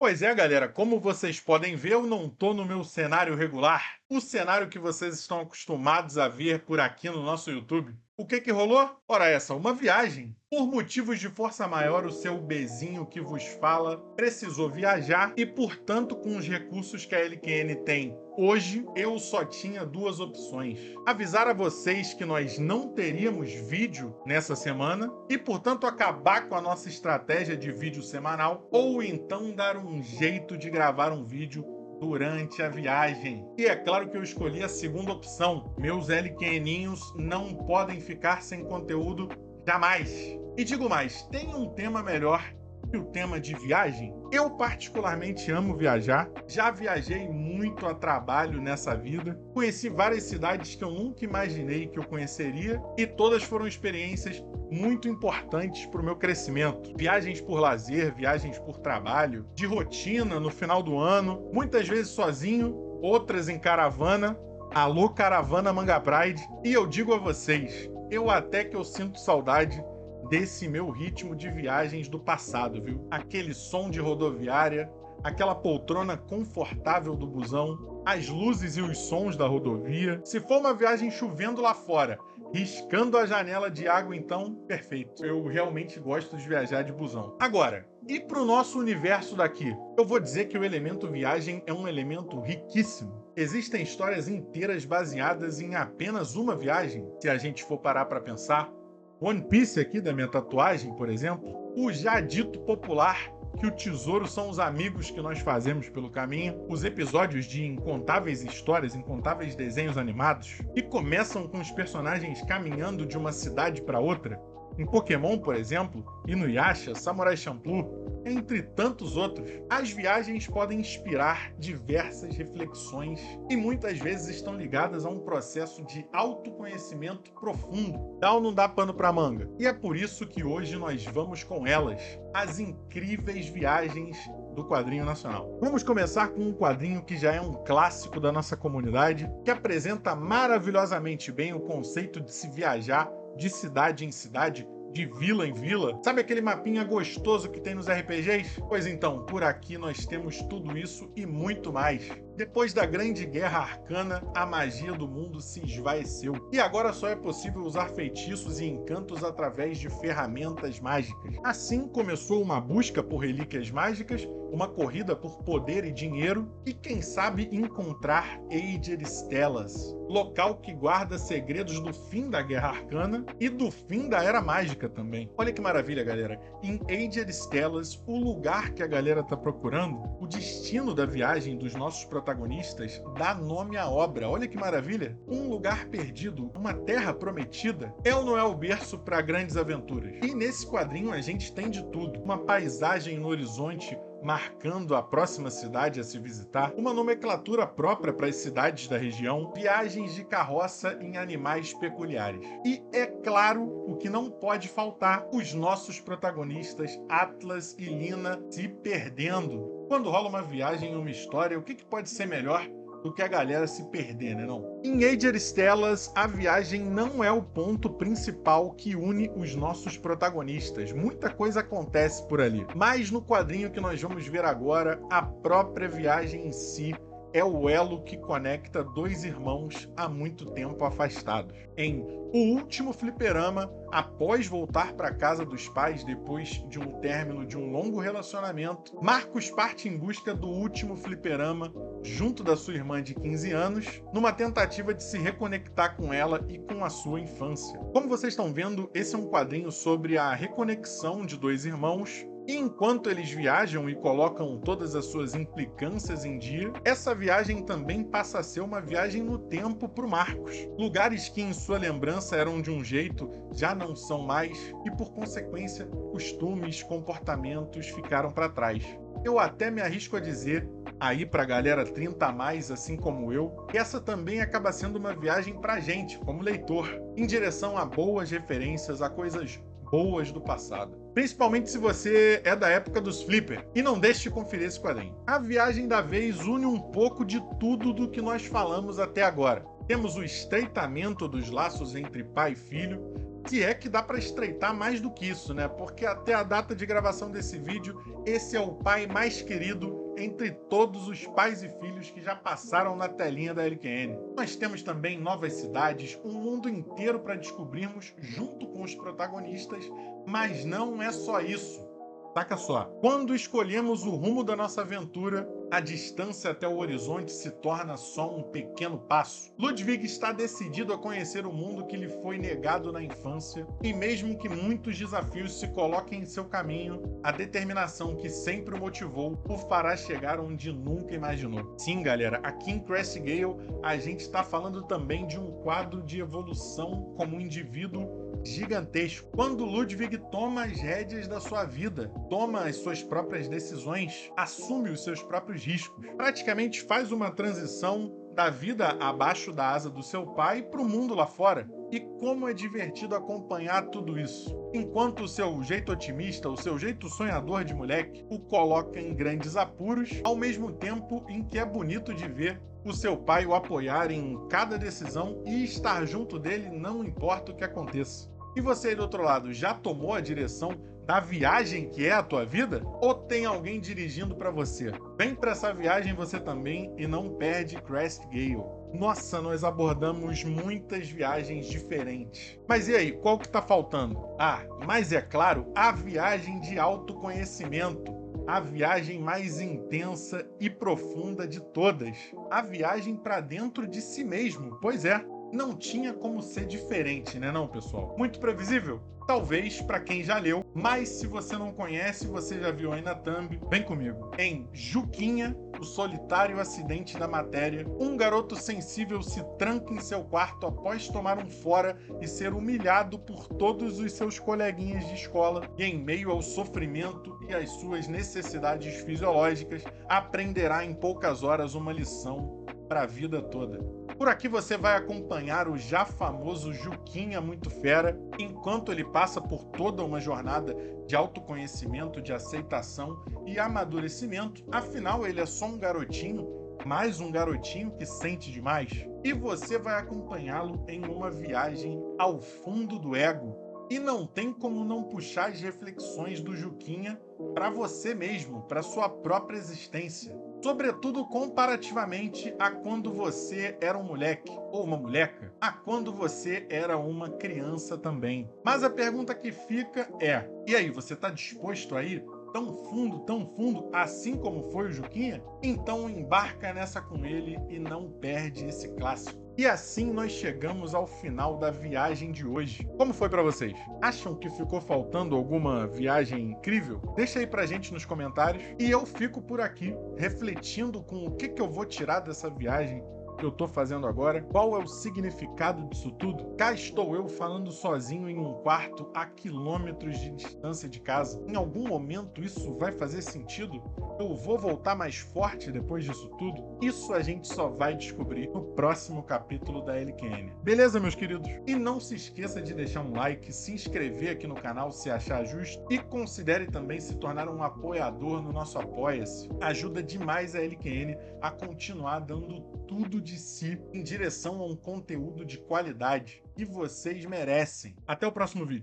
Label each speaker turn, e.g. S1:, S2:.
S1: Pois é, galera, como vocês podem ver, eu não tô no meu cenário regular, o cenário que vocês estão acostumados a ver por aqui no nosso YouTube. O que que rolou? Ora essa, uma viagem. Por motivos de força maior, o seu bezinho que vos fala precisou viajar e, portanto, com os recursos que a LQN tem hoje, eu só tinha duas opções. Avisar a vocês que nós não teríamos vídeo nessa semana e, portanto, acabar com a nossa estratégia de vídeo semanal ou então dar um jeito de gravar um vídeo durante a viagem. E é claro que eu escolhi a segunda opção. Meus LQNinhos não podem ficar sem conteúdo jamais. E digo mais, tem um tema melhor que o tema de viagem? Eu particularmente amo viajar, já viajei muito a trabalho nessa vida, conheci várias cidades que eu nunca imaginei que eu conheceria e todas foram experiências muito importantes para o meu crescimento. Viagens por lazer, viagens por trabalho, de rotina no final do ano, muitas vezes sozinho, outras em caravana. Alô, caravana Manga Pride. E eu digo a vocês, eu sinto saudade desse meu ritmo de viagens do passado, viu? Aquele som de rodoviária, aquela poltrona confortável do busão, as luzes e os sons da rodovia. Se for uma viagem chovendo lá fora, riscando a janela de água, então, perfeito. Eu realmente gosto de viajar de busão. Agora, e para o nosso universo daqui? Eu vou dizer que o elemento viagem é um elemento riquíssimo. Existem histórias inteiras baseadas em apenas uma viagem, se a gente for parar para pensar. One Piece aqui da minha tatuagem, por exemplo, o já dito popular que o tesouro são os amigos que nós fazemos pelo caminho, os episódios de incontáveis histórias, incontáveis desenhos animados, que começam com os personagens caminhando de uma cidade para outra, em Pokémon, por exemplo, Inuyasha, Samurai Champloo, entre tantos outros. As viagens podem inspirar diversas reflexões e muitas vezes estão ligadas a um processo de autoconhecimento profundo. Dá ou não dá pano pra manga? E é por isso que hoje nós vamos com elas, as incríveis viagens do quadrinho nacional. Vamos começar com um quadrinho que já é um clássico da nossa comunidade, que apresenta maravilhosamente bem o conceito de se viajar de cidade em cidade, de vila em vila. Sabe aquele mapinha gostoso que tem nos RPGs? Pois então, por aqui nós temos tudo isso e muito mais. Depois da Grande Guerra Arcana, a magia do mundo se esvaeceu. E agora só é possível usar feitiços e encantos através de ferramentas mágicas. Assim começou uma busca por relíquias mágicas, uma corrida por poder e dinheiro, e quem sabe encontrar Aged Stellas, local que guarda segredos do fim da Guerra Arcana e do fim da Era Mágica também. Olha que maravilha, galera. Em Aged Stellas, o lugar que a galera tá procurando, o destino da viagem dos nossos protagonistas, dá nome à obra. Olha que maravilha. Um lugar perdido, uma terra prometida, é ou não é o berço para grandes aventuras? E nesse quadrinho a gente tem de tudo. Uma paisagem no horizonte marcando a próxima cidade a se visitar, uma nomenclatura própria para as cidades da região, viagens de carroça em animais peculiares. E, é claro, o que não pode faltar, os nossos protagonistas Atlas e Lina se perdendo. Quando rola uma viagem em uma história, o que pode ser melhor do que a galera se perder, né não? Em Aged Stellas, a viagem não é o ponto principal que une os nossos protagonistas. Muita coisa acontece por ali. Mas no quadrinho que nós vamos ver agora, a própria viagem em si é o elo que conecta dois irmãos há muito tempo afastados. Em O Último Fliperama, após voltar para casa dos pais depois de um término de um longo relacionamento, Marcos parte em busca do último fliperama junto da sua irmã de 15 anos, numa tentativa de se reconectar com ela e com a sua infância. Como vocês estão vendo, esse é um quadrinho sobre a reconexão de dois irmãos. E enquanto eles viajam e colocam todas as suas implicâncias em dia, essa viagem também passa a ser uma viagem no tempo para o Marcos. Lugares que em sua lembrança eram de um jeito já não são mais e, por consequência, costumes, comportamentos ficaram para trás. Eu até me arrisco a dizer, aí pra galera 30 a mais, assim como eu, que essa também acaba sendo uma viagem pra gente, como leitor, em direção a boas referências, a coisas boas do passado. Principalmente se você é da época dos flipper. E não deixe de conferir esse quadrinho. A viagem da vez une um pouco de tudo do que nós falamos até agora. Temos o estreitamento dos laços entre pai e filho, Se é que dá para estreitar mais do que isso, né? Porque até a data de gravação desse vídeo, esse é o pai mais querido entre todos os pais e filhos que já passaram na telinha da LQN. Nós temos também novas cidades, um mundo inteiro para descobrirmos junto com os protagonistas, mas não é só isso. Saca só, quando escolhemos o rumo da nossa aventura, a distância até o horizonte se torna só um pequeno passo. Ludwig está decidido a conhecer o mundo que lhe foi negado na infância, e mesmo que muitos desafios se coloquem em seu caminho, a determinação que sempre o motivou o fará chegar onde nunca imaginou. Sim, galera, aqui em Crest Gale a gente está falando também de um quadro de evolução como um indivíduo gigantesco. Quando Ludwig toma as rédeas da sua vida, toma as suas próprias decisões, assume os seus próprios riscos, praticamente faz uma transição da vida abaixo da asa do seu pai para o mundo lá fora. E como é divertido acompanhar tudo isso. Enquanto o seu jeito otimista, o seu jeito sonhador de moleque, o coloca em grandes apuros, ao mesmo tempo em que é bonito de ver o seu pai o apoiar em cada decisão e estar junto dele não importa o que aconteça. E você aí do outro lado, já tomou a direção da viagem que é a tua vida? Ou tem alguém dirigindo para você? Vem para essa viagem você também e não perde Crest Gale. Nossa, nós abordamos muitas viagens diferentes. Mas e aí, qual que tá faltando? Mas é claro, a viagem de autoconhecimento. A viagem mais intensa e profunda de todas. A viagem para dentro de si mesmo. Pois é, não tinha como ser diferente, né não, pessoal? Muito previsível? Talvez para quem já leu, mas se você não conhece, você já viu aí na thumb, vem comigo. Em Juquinha, o solitário acidente da matéria, um garoto sensível se tranca em seu quarto após tomar um fora e ser humilhado por todos os seus coleguinhas de escola, e em meio ao sofrimento e às suas necessidades fisiológicas, aprenderá em poucas horas uma lição para a vida toda. Por aqui você vai acompanhar o já famoso Juquinha muito fera, enquanto ele passa por toda uma jornada de autoconhecimento, de aceitação e amadurecimento. Afinal, ele é só um garotinho, mais um garotinho que sente demais. E você vai acompanhá-lo em uma viagem ao fundo do ego. E não tem como não puxar as reflexões do Juquinha para você mesmo, para sua própria existência. Sobretudo comparativamente a quando você era um moleque ou uma moleca, a quando você era uma criança também. Mas a pergunta que fica é: e aí, você está disposto a ir tão fundo, assim como foi o Juquinha? Então embarca nessa com ele e não perde esse clássico. E assim nós chegamos ao final da viagem de hoje. Como foi para vocês? Acham que ficou faltando alguma viagem incrível? Deixa aí pra gente nos comentários. E eu fico por aqui, refletindo com o que eu vou tirar dessa viagem que eu tô fazendo agora, qual é o significado disso tudo. Cá estou eu falando sozinho em um quarto a quilômetros de distância de casa. Em algum momento isso vai fazer sentido? Eu vou voltar mais forte depois disso tudo? Isso a gente só vai descobrir no próximo capítulo da LQN. Beleza, meus queridos? E não se esqueça de deixar um like, se inscrever aqui no canal se achar justo e considere também se tornar um apoiador no nosso Apoia-se. Ajuda demais a LQN a continuar dando tudo de si em direção a um conteúdo de qualidade. E vocês merecem. Até o próximo vídeo.